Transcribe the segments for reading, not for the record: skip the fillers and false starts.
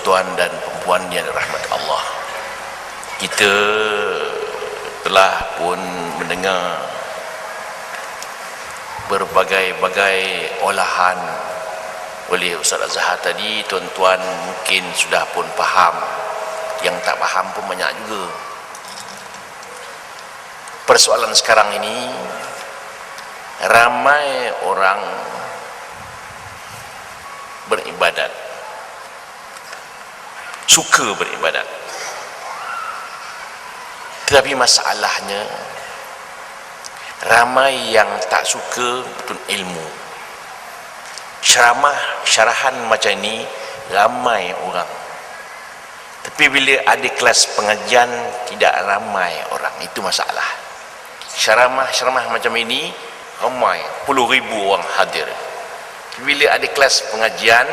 tuan-tuan dan perempuan yang dirahmati Allah, kita telah pun mendengar berbagai-bagai olahan oleh Ustaz Azhar tadi. Tuan-tuan mungkin sudah pun faham, yang tak faham pun banyak juga. Persoalan sekarang ini, ramai orang beribadat, suka beribadat, tetapi masalahnya ramai yang tak suka betul ilmu. Syarahan macam ni ramai orang, tapi bila ada kelas pengajian tidak ramai orang. Itu masalah. Ceramah macam ini ramai, puluh ribu orang hadir. Bila ada kelas pengajian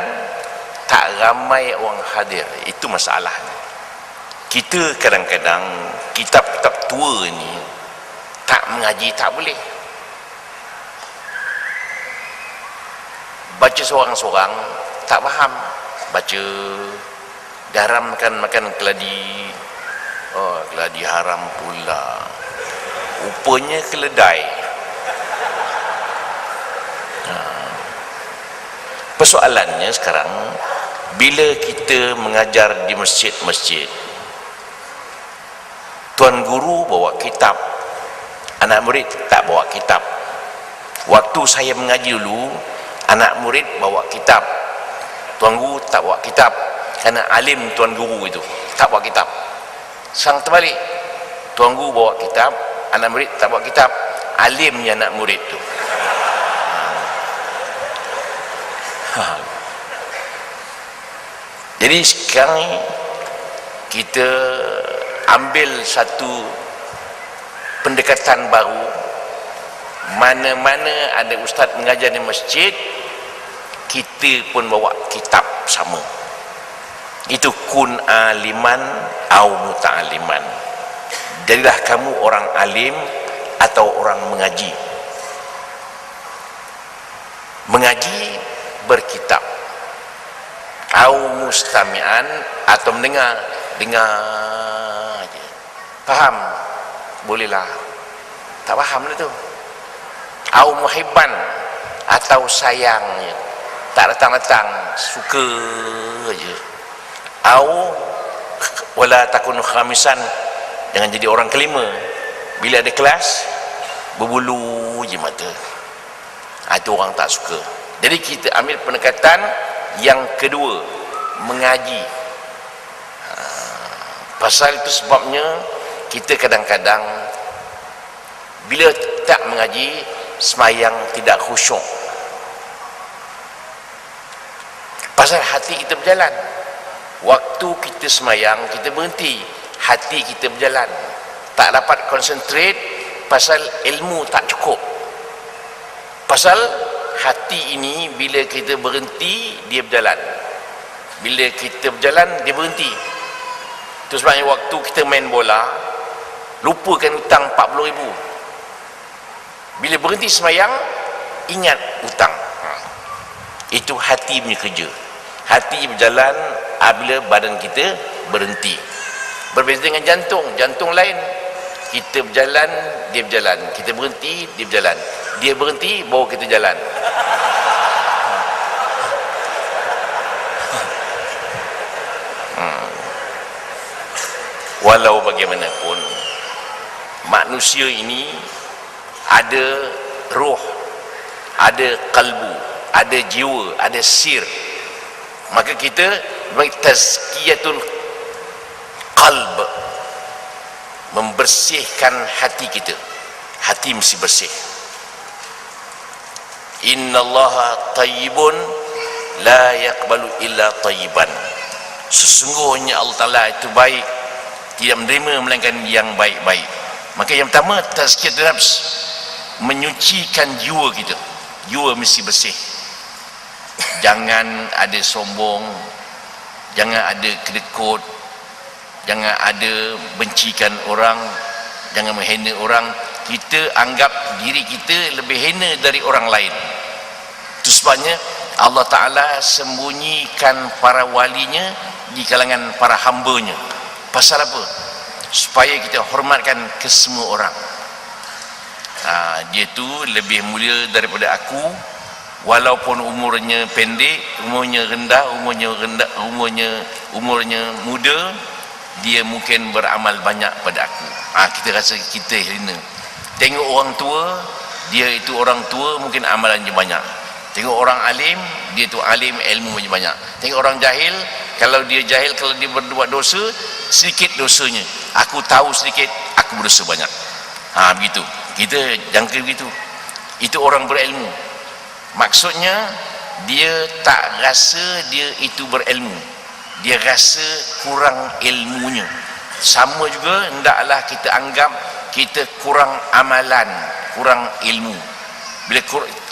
tak ramai orang hadir. Itu masalahnya. Kita kadang-kadang kitab-kitab tua ni tak mengaji tak boleh. Baca seorang-seorang tak faham. Baca diharamkan makan keladi. Oh, keladi haram pula. Rupanya keledai. Persoalannya sekarang, bila kita mengajar di masjid-masjid, tuan guru bawa kitab, anak murid tak bawa kitab. Waktu saya mengaji dulu, anak murid bawa kitab, tuan guru tak bawa kitab, kerana alim tuan guru itu tak bawa kitab. Sekarang terbalik, tuan guru bawa kitab, anak murid tak bawa kitab, alimnya anak murid tu. Jadi sekarang kita ambil satu pendekatan baru. Mana-mana ada ustaz mengajar di masjid, kita pun bawa kitab sama. Itu kun aliman au muta'aliman. Jadilah kamu orang alim atau orang mengaji. Mengaji berkitab, au mustami'an atau mendengar aja. Faham? Bolehlah. Tak faham lah tu. Au muhibban atau sayangnya, tak datang-datang, suka aja. Au wala takun khamisan, jangan jadi orang kelima. Bila ada kelas berbulu je mata. Itu orang tak suka. Jadi kita ambil pendekatan yang kedua, mengaji. Pasal itu sebabnya kita kadang-kadang bila tak mengaji, semayang tidak khusyuk. Pasal hati kita berjalan. Waktu kita semayang, kita berhenti, hati kita berjalan, tak dapat konsentrate. Pasal ilmu tak cukup. Pasal hati ini bila kita berhenti, dia berjalan. Bila kita berjalan, dia berhenti. Itu sebabnya waktu kita main bola, lupakan hutang 40,000. Bila berhenti semayang, ingat hutang. Itu hati punya kerja. Hati berjalan apabila badan kita berhenti. Berbeza dengan jantung. Jantung lain, kita berjalan, dia berjalan. Kita berhenti, dia berjalan. Dia berhenti, baru kita jalan. Walau bagaimanapun, manusia ini ada roh, ada kalbu, ada jiwa, ada sir. Maka kita bagi tazkiyatul qalb, membersihkan hati kita. Hati mesti bersih. Innallaha tayyibun la yaqbalu illa tayyiban. Sesungguhnya Allah Ta'ala itu baik, tidak menerima melainkan yang baik-baik. Maka yang pertama, tazkiyatun nafs, menyucikan jiwa kita. Jiwa mesti bersih. Jangan ada sombong, jangan ada kedekut, jangan ada bencikan orang, jangan menghina orang. Kita anggap diri kita lebih hina dari orang lain. Itu sebabnya Allah Ta'ala sembunyikan para walinya di kalangan para hambanya. Pasal apa? Supaya kita hormatkan ke semua orang. Dia tu lebih mulia daripada aku, walaupun umurnya pendek, umurnya muda, dia mungkin beramal banyak pada aku. Kita rasa kita hina. Tengok orang tua, dia itu orang tua, mungkin amalannya banyak. Tengok orang alim, dia tu alim, ilmu banyak. Tengok orang jahil, kalau dia jahil, kalau dia berbuat dosa, sedikit dosanya. Aku tahu sedikit, aku berdosa banyak. Begitu. Kita jangka begitu. Itu orang berilmu. Maksudnya dia tak rasa dia itu berilmu, dia rasa kurang ilmunya. Sama juga hendaklah kita anggap kita kurang amalan, kurang ilmu. Bila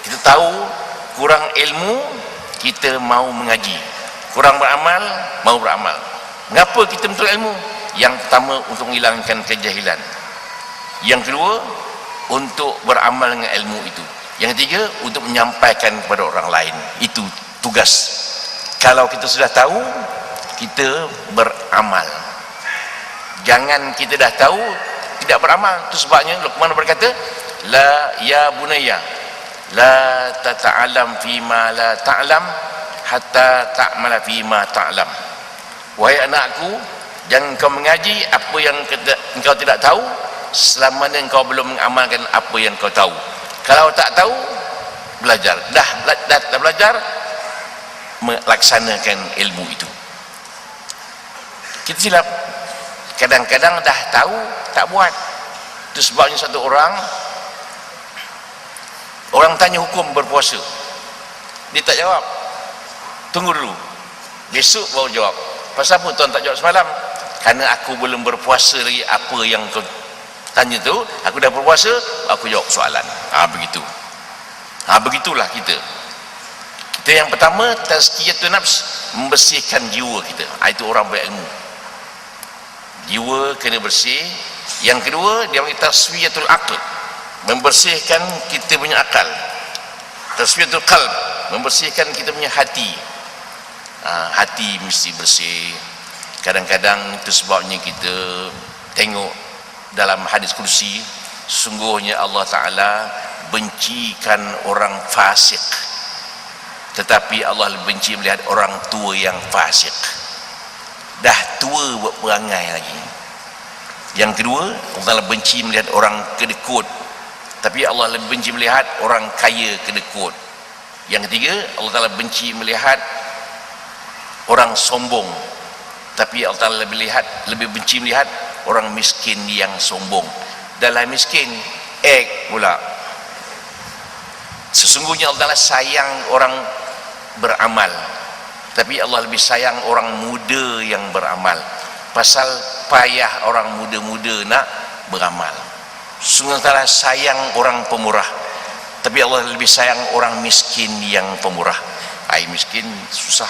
kita tahu kurang ilmu, kita mau mengaji. Kurang beramal, mau beramal. Mengapa kita betul ilmu? Yang pertama, untuk menghilangkan kejahilan. Yang kedua, untuk beramal dengan ilmu itu. Yang ketiga, untuk menyampaikan kepada orang lain. Itu tugas. Kalau kita sudah tahu, kita beramal. Jangan kita dah tahu tidak beramal. Itu sebabnya Luqman berkata, la ya bunayya la tata'alam fima la ta'lam hatta ta'mala fima ta'lam. Wahai anakku, jangan kau mengaji apa yang engkau tidak tahu selama engkau belum mengamalkan apa yang kau tahu. Kalau tak tahu, belajar. Dah belajar, melaksanakan ilmu itu. Kita silap. Kadang-kadang dah tahu, tak buat. Itu sebabnya satu orang tanya hukum berpuasa, dia tak jawab. Tunggu dulu, besok baru jawab. Pasal apa tuan tak jawab semalam? Kerana aku belum berpuasa lagi apa yang kau tanya tu. Aku dah berpuasa, aku jawab soalan. Begitu. Begitulah kita. Yang pertama, tazkiyatun nafs, membersihkan jiwa kita. Itu orang berilmu. Jiwa kena bersih. Yang kedua, dia panggil tasfiyatul aql, membersihkan kita punya akal. Tasfiyatul qalb, membersihkan kita punya hati. Hati mesti bersih. Kadang-kadang itu sebabnya kita tengok dalam hadis kursi, sungguhnya Allah Ta'ala bencikan orang fasik, tetapi Allah benci melihat orang tua yang fasik. Dah tua buat perangai lagi. Yang kedua, Allah Ta'ala benci melihat orang kedekut, tapi Allah lebih benci melihat orang kaya kedekut. Yang ketiga, Allah Ta'ala benci melihat orang sombong, tapi Allah Ta'ala lebih benci melihat orang miskin yang sombong. Dalam miskin, pula. Sesungguhnya Allah Ta'ala sayang orang beramal, tapi Allah lebih sayang orang muda yang beramal. Pasal payah orang muda-muda nak beramal. Sungguh Allah Ta'ala sayang orang pemurah, tapi Allah lebih sayang orang miskin yang pemurah. Miskin susah.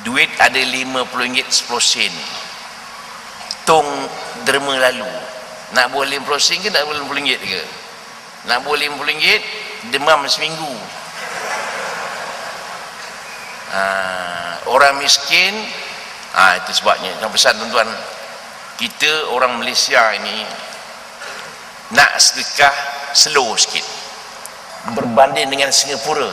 Duit ada RM50 10 sen. Tong derma lalu. Nak boleh RM50 ke nak boleh RM50 ke? Nak boleh RM50, demam seminggu. Orang miskin, itu sebabnya yang pesan tuan-tuan, kita orang Malaysia ini nak sedekah slow sikit berbanding dengan Singapura.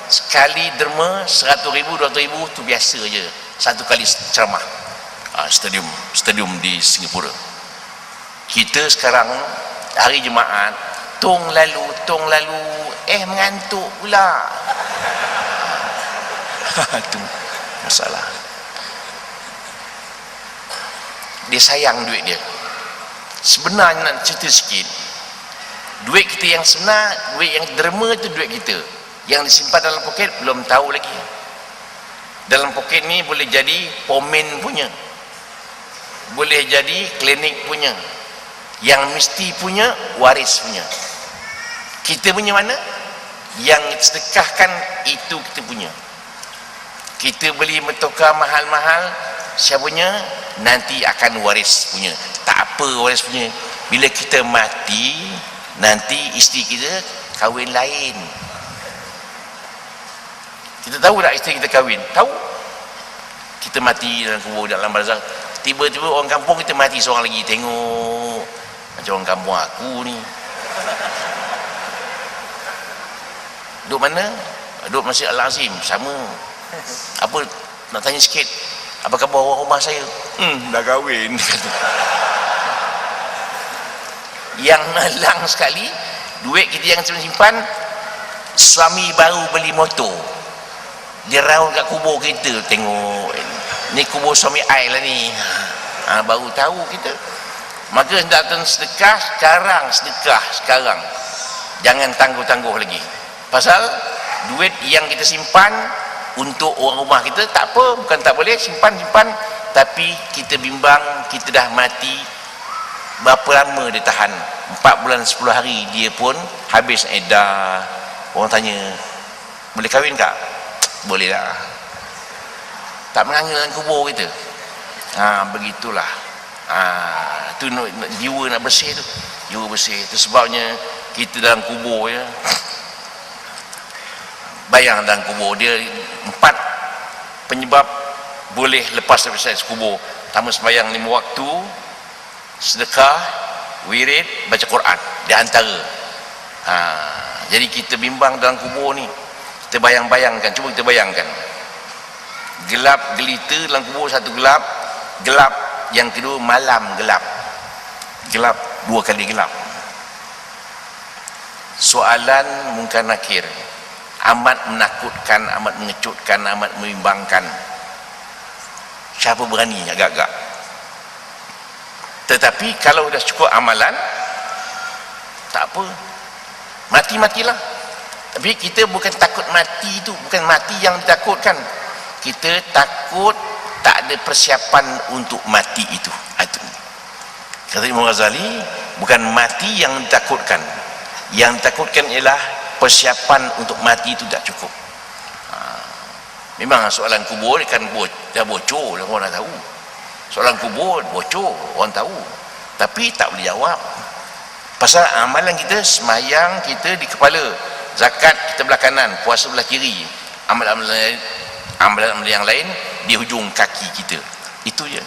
Sekali derma 100,000 200,000 tu biasa je, satu kali ceramah. Stadium di Singapura. Kita sekarang hari Jumaat tong lalu mengantuk pula. Itu masalah. Dia sayang duit dia. Sebenarnya nak cerita sikit, duit kita yang sebenar, duit yang derma tu duit kita. Yang disimpan dalam poket belum tahu lagi. Dalam poket ni boleh jadi pomen punya, boleh jadi klinik punya, yang mesti punya, waris punya. Kita punya mana? Yang sedekahkan itu kita punya. Kita beli metoka mahal-mahal, siapa punya? Nanti akan waris punya. Tak apa waris punya, bila kita mati nanti isteri kita kahwin lain. Kita tahu tak isteri kita kahwin? Tahu. Kita mati dalam kubur, dalam barzakh. Tiba-tiba orang kampung kita mati seorang lagi. Tengok macam orang kampung aku ni. Duduk mana? Duduk Masjid Al-Azim. Sama. Apa? Nak tanya sikit. Apa khabar orang rumah saya? Dah kahwin. Yang malang sekali, duit kita yang simpan, suami baru beli motor. Dia raut kat kubur kita. Tengok, ni kubur suami I lah ni. Baru tahu kita. Maka datang sedekah sekarang. Jangan tangguh-tangguh lagi. Pasal duit yang kita simpan untuk orang rumah kita, tak apa, bukan tak boleh, simpan, tapi kita bimbang, kita dah mati, berapa lama dia tahan? 4 bulan 10 hari dia pun habis edah. Orang tanya, boleh kahwin tak? Boleh lah. Tak menganga dalam kubur kita. Begitulah. Tu jiwa nak bersih tu. Jiwa bersih tu sebabnya kita dalam kubur ya. Bayang dalam kubur dia 4 penyebab boleh lepas daripada kubur. Pertama, sembahyang 5 waktu, sedekah, wirid, baca Quran di antara. Jadi kita bimbang dalam kubur ni. Kita bayangkan, cuba kita bayangkan. Gelap gelita dalam kubur, satu gelap, yang kedua malam gelap. Gelap, 2 kali gelap. Soalan mungkar nakir, amat menakutkan, amat mengejutkan, amat membimbangkan. Siapa berani agak-agak? Tetapi kalau dah cukup amalan, tak apa, matilah. Tapi kita bukan takut mati tu, bukan mati yang ditakutkan. Kita takut tak ada persiapan untuk mati itu. Kata Imam Ghazali, bukan mati yang ditakutkan. Yang ditakutkan ialah persiapan untuk mati itu tak cukup. Memang soalan kubur kan dah bocor, orang dah tahu. Soalan kubur bocor, orang tahu. Tapi tak boleh jawab. Pasal amalan kita, semayang kita di kepala, zakat kita belah kanan, puasa belah kiri, amalan-amalan yang lain di hujung kaki kita. Itu je.